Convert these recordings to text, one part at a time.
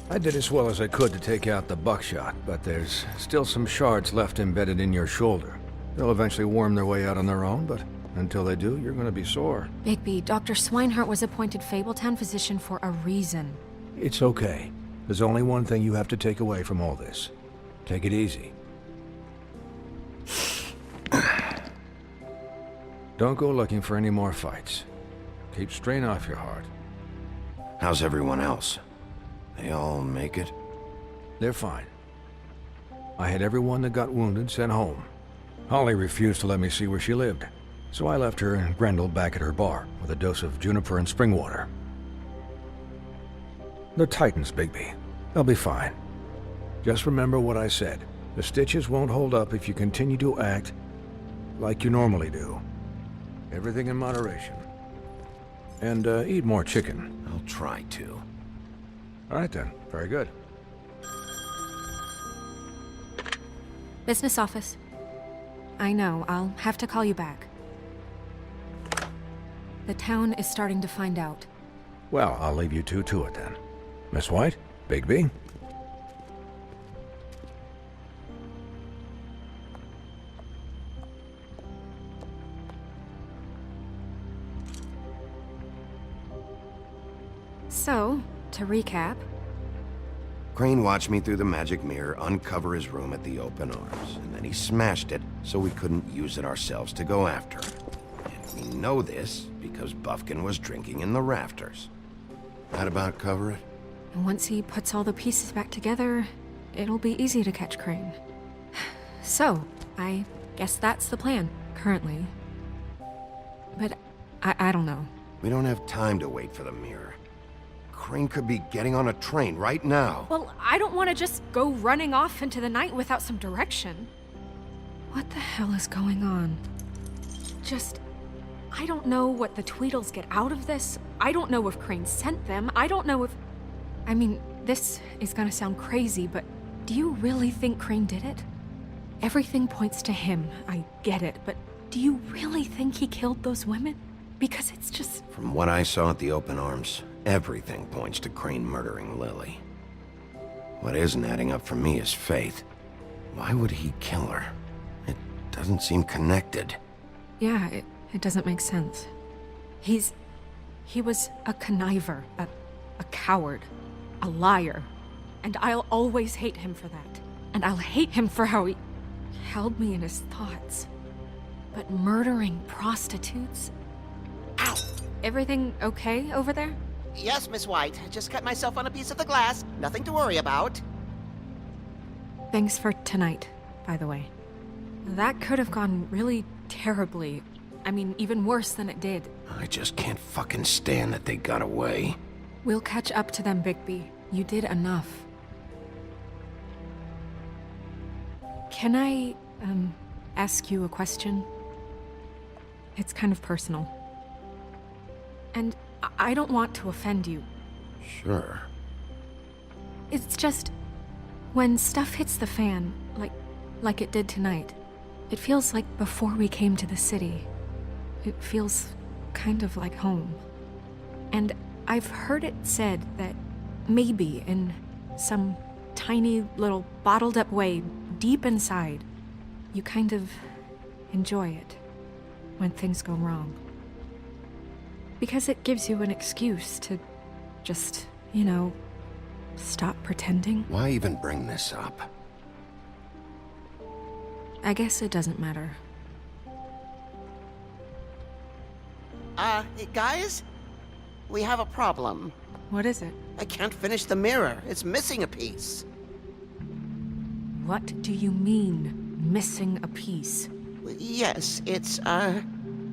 I did as well as I could to take out the buckshot, but there's still some shards left embedded in your shoulder. They'll eventually worm their way out on their own, but until they do, you're gonna be sore. Bigby, Dr. Swinehart was appointed Fabletown physician for a reason. It's okay. There's only one thing you have to take away from all this. Take it easy. Don't go looking for any more fights. Keep strain off your heart. How's everyone else? They all make it? They're fine. I had everyone that got wounded sent home. Holly refused to let me see where she lived, so I left her and Grendel back at her bar with a dose of juniper and spring water. They're Titans, Bigby. They'll be fine. Just remember what I said. The stitches won't hold up if you continue to act like you normally do. Everything in moderation. And eat more chicken. I'll try to. All right then. Very good. Business office. I know, I'll have to call you back. The town is starting to find out. Well, I'll leave you two to it then. Miss White? Bigby? So, to recap... Crane watched me through the magic mirror uncover his room at the open arms, and then he smashed it so we couldn't use it ourselves to go after him. And we know this because Buffkin was drinking in the rafters. That about cover it? And once he puts all the pieces back together, it'll be easy to catch Crane. So, I guess that's the plan, currently. But I don't know. We don't have time to wait for the mirror. Crane could be getting on a train right now. Well, I don't want to just go running off into the night without some direction. What the hell is going on? I don't know what the Tweedles get out of this. I don't know if Crane sent them. I don't know if... I mean, this is gonna sound crazy, but do you really think Crane did it? Everything points to him, I get it, but do you really think he killed those women? Because it's just... From what I saw at the open arms, everything points to Crane murdering Lily. What isn't adding up for me is Faith. Why would he kill her? It doesn't seem connected. Yeah, it doesn't make sense. He was a conniver, a coward, a liar. And I'll always hate him for that. And I'll hate him for how he held me in his thoughts. But murdering prostitutes? Ow! Everything okay over there? Yes, Miss White. Just cut myself on a piece of the glass. Nothing to worry about. Thanks for tonight, by the way. That could have gone really terribly. I mean, even worse than it did. I just can't fucking stand that they got away. We'll catch up to them, Bigby. You did enough. Can I, ask you a question? It's kind of personal. And I don't want to offend you. Sure. It's just... when stuff hits the fan, like it did tonight, it feels like before we came to the city. It feels kind of like home. And I've heard it said that maybe in some tiny little bottled up way deep inside, you kind of enjoy it when things go wrong. Because it gives you an excuse to just, you know, stop pretending. Why even bring this up? I guess it doesn't matter. Guys? We have a problem. What is it? I can't finish the mirror. It's missing a piece. What do you mean, missing a piece? Yes, it's,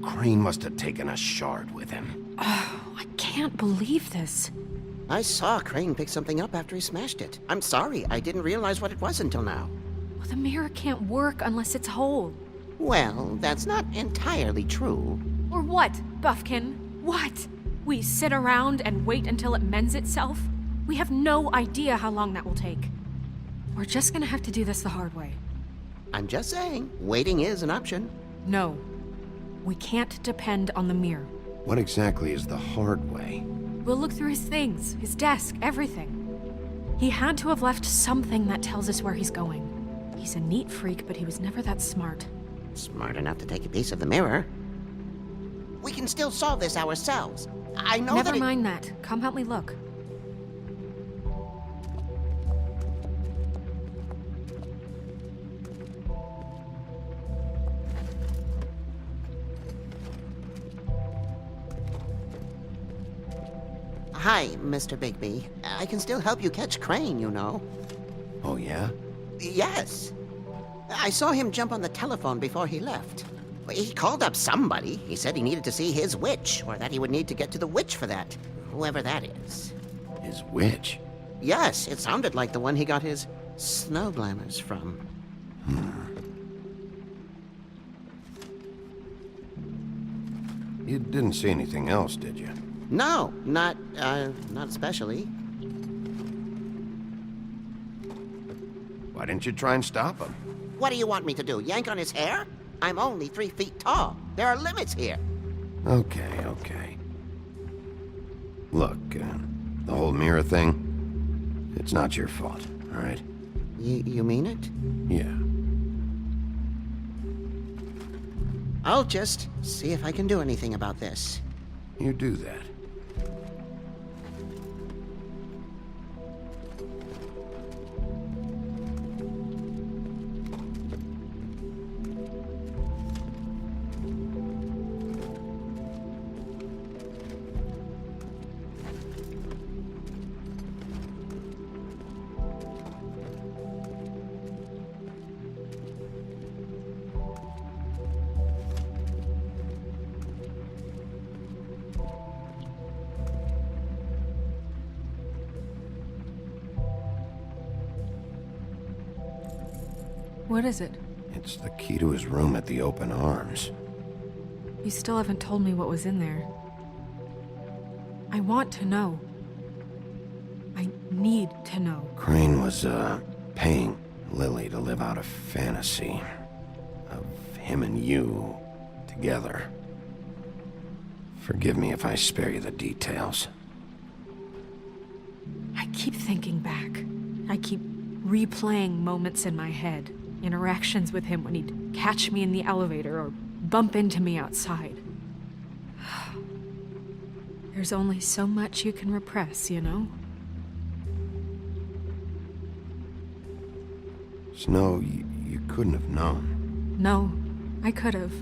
Crane must have taken a shard with him. Oh, I can't believe this. I saw Crane pick something up after he smashed it. I'm sorry, I didn't realize what it was until now. Well, the mirror can't work unless it's whole. Well, that's not entirely true. Or what, Buffkin? What? We sit around and wait until it mends itself? We have no idea how long that will take. We're just gonna have to do this the hard way. I'm just saying, waiting is an option. No. We can't depend on the mirror. What exactly is the hard way? We'll look through his things, his desk, everything. He had to have left something that tells us where he's going. He's a neat freak, but he was never that smart. Smart enough to take a piece of the mirror. We can still solve this ourselves. I know Never that mind that. Come help me look. Hi, Mr. Bigby. I can still help you catch Crane, you know. Oh, yeah? Yes. I saw him jump on the telephone before he left. He called up somebody. He said he needed to see his witch, or that he would need to get to the witch for that. Whoever that is. His witch? Yes, it sounded like the one he got his snow glamours from. You didn't see anything else, did you? No, not especially. Why didn't you try and stop him? What do you want me to do, yank on his hair? I'm only 3 feet tall. There are limits here. Okay. Look, the whole mirror thing, it's not your fault, all right? You mean it? Yeah. I'll just see if I can do anything about this. You do that. What is it? It's the key to his room at the Open Arms. You still haven't told me what was in there. I want to know. I need to know. Crane was, paying Lily to live out a fantasy of him and you together. Forgive me if I spare you the details. I keep thinking back. I keep replaying moments in my head. Interactions with him when he'd catch me in the elevator or bump into me outside. There's only so much you can repress, you know? Snow, you couldn't have known. No, I could have.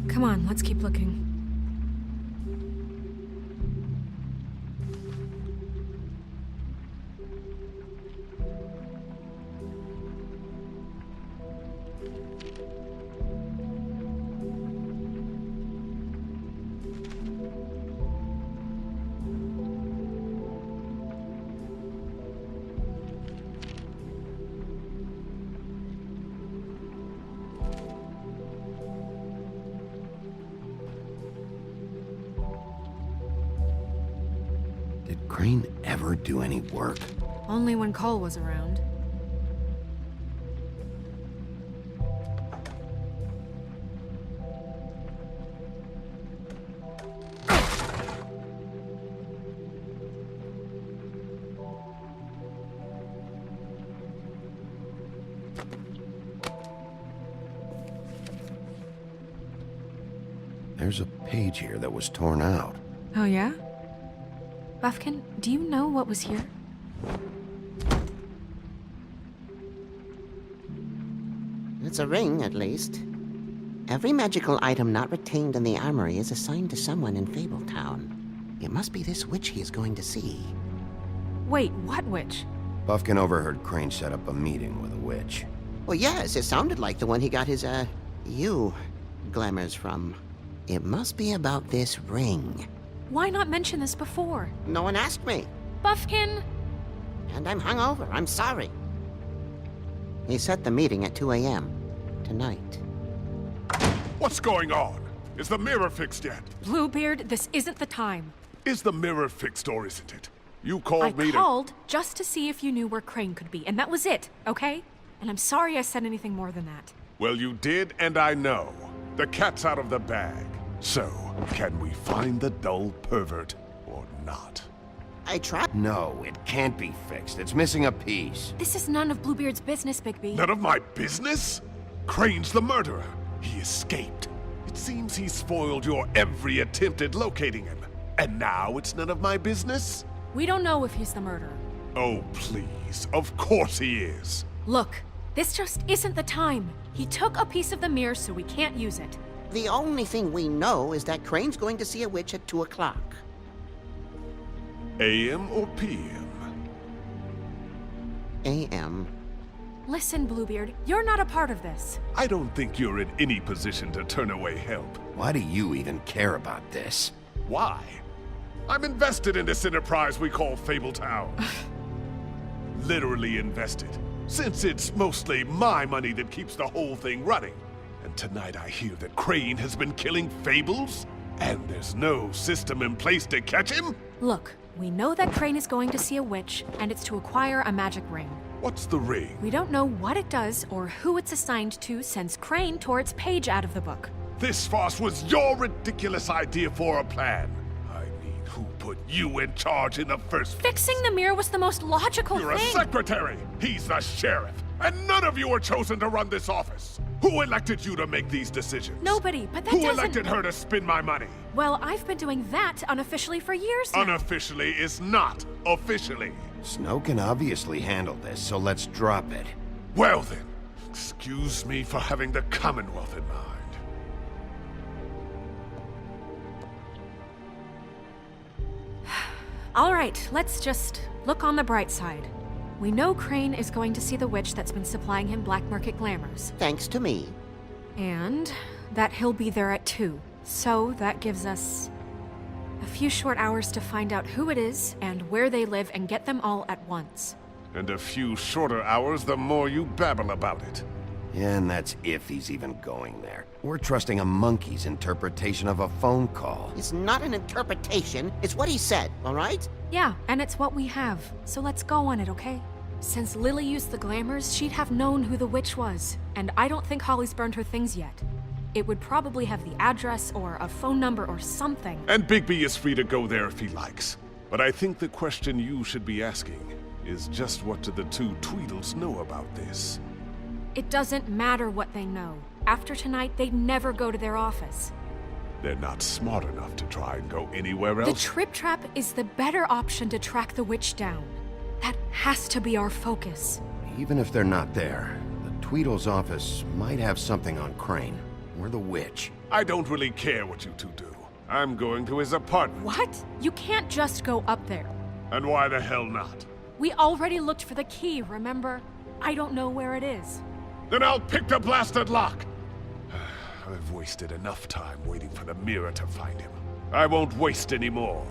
Come on, let's keep looking. Did Crane ever do any work? Only when Cole was around. There's a page here that was torn out. Oh yeah? Buffkin, do you know what was here? It's a ring, at least. Every magical item not retained in the armory is assigned to someone in Fabletown. It must be this witch he is going to see. Wait, what witch? Buffkin overheard Crane set up a meeting with a witch. Well, yes, it sounded like the one he got his, glamours from. It must be about this ring. Why not mention this before? No one asked me. Buffkin! And I'm hungover. I'm sorry. He set the meeting at 2 a.m. tonight. What's going on? Is the mirror fixed yet? Bluebeard, this isn't the time. Is the mirror fixed or isn't it? You I called me to... called just to see if you knew where Crane could be, and that was it, okay? And I'm sorry I said anything more than that. Well, you did, and I know. The cat's out of the bag. So, can we find the dull pervert or not? I tried. No, it can't be fixed. It's missing a piece. This is none of Bluebeard's business, Bigby. None of my business? Crane's the murderer. He escaped. It seems he spoiled your every attempt at locating him. And now it's none of my business? We don't know if he's the murderer. Oh, please. Of course he is. Look, this just isn't the time. He took a piece of the mirror, so we can't use it. The only thing we know is that Crane's going to see a witch at 2 o'clock. AM or PM? A.M. Listen, Bluebeard, you're not a part of this. I don't think you're in any position to turn away help. Why do you even care about this? Why? I'm invested in this enterprise we call Fabletown. Literally invested, since it's mostly my money that keeps the whole thing running. And tonight I hear that Crane has been killing Fables, and there's no system in place to catch him? Look, we know that Crane is going to see a witch, and it's to acquire a magic ring. What's the ring? We don't know what it does or who it's assigned to since Crane tore its page out of the book. This farce was your ridiculous idea for a plan. I mean, who put you in charge in the first place? Fixing the mirror was the most logical You're a thing. secretary! He's the sheriff! And none of you were chosen to run this office! Who elected you to make these decisions? Nobody, but that Who doesn't... elected her to spend my money? Well, I've been doing that unofficially for years now. Unofficially is not officially. Snow can obviously handle this, so let's drop it. Well then, excuse me for having the Commonwealth in mind. All right, let's just look on the bright side. We know Crane is going to see the witch that's been supplying him black market glamours. Thanks to me. And that he'll be there at 2. So that gives us a few short hours to find out who it is and where they live and get them all at once. And a few shorter hours the more you babble about it. And that's if he's even going there. We're trusting a monkey's interpretation of a phone call. It's not an interpretation, it's what he said, all right? Yeah, and it's what we have. So let's go on it, okay? Since Lily used the glamours, she'd have known who the witch was. And I don't think Holly's burned her things yet. It would probably have the address or a phone number or something. And Bigby is free to go there if he likes. But I think the question you should be asking is just what do the two Tweedles know about this? It doesn't matter what they know. After tonight, they'd never go to their office. They're not smart enough to try and go anywhere The else. Trip Trap is the better option to track the witch down. That has to be our focus. Even if they're not there, the Tweedle's office might have something on Crane. Or the witch. I don't really care what you two do. I'm going to his apartment. What? You can't just go up there. And why the hell not? We already looked for the key, remember? I don't know where it is. Then I'll pick the blasted lock! I've wasted enough time waiting for the mirror to find him. I won't waste any more.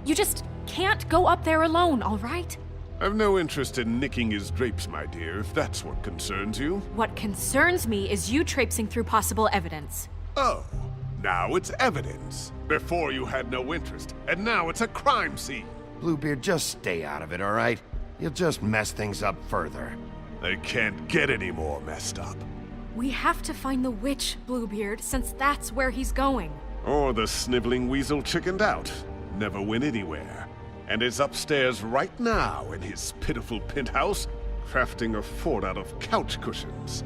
You just can't go up there alone, all right? I've no interest in nicking his drapes, my dear, if that's what concerns you. What concerns me is you traipsing through possible evidence. Oh, now it's evidence. Before you had no interest, and now it's a crime scene. Bluebeard, just stay out of it, all right? You'll just mess things up further. They can't get any more messed up. We have to find the witch, Bluebeard, since that's where he's going. Or the sniveling weasel chickened out. Never went anywhere. And is upstairs right now in his pitiful penthouse, crafting a fort out of couch cushions.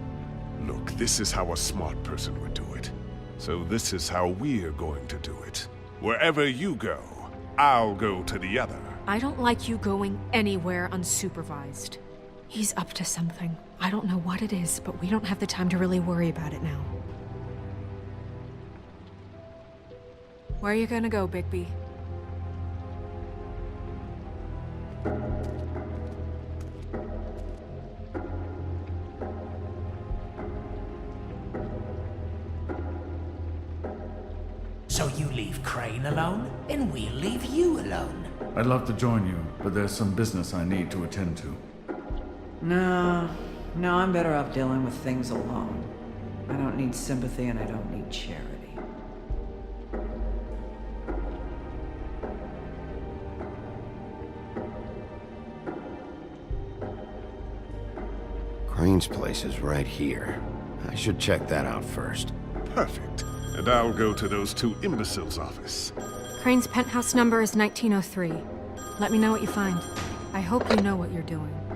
Look, this is how a smart person would do it. So this is how we're going to do it. Wherever you go, I'll go to the other. I don't like you going anywhere unsupervised. He's up to something. I don't know what it is, but we don't have the time to really worry about it now. Where are you gonna go, Bigby? So you leave Crane alone, and we'll leave you alone. I'd love to join you, but there's some business I need to attend to. No, I'm better off dealing with things alone. I don't need sympathy and I don't need charity. Crane's place is right here. I should check that out first. Perfect. And I'll go to those two imbeciles' office. Crane's penthouse number is 1903. Let me know what you find. I hope you know what you're doing.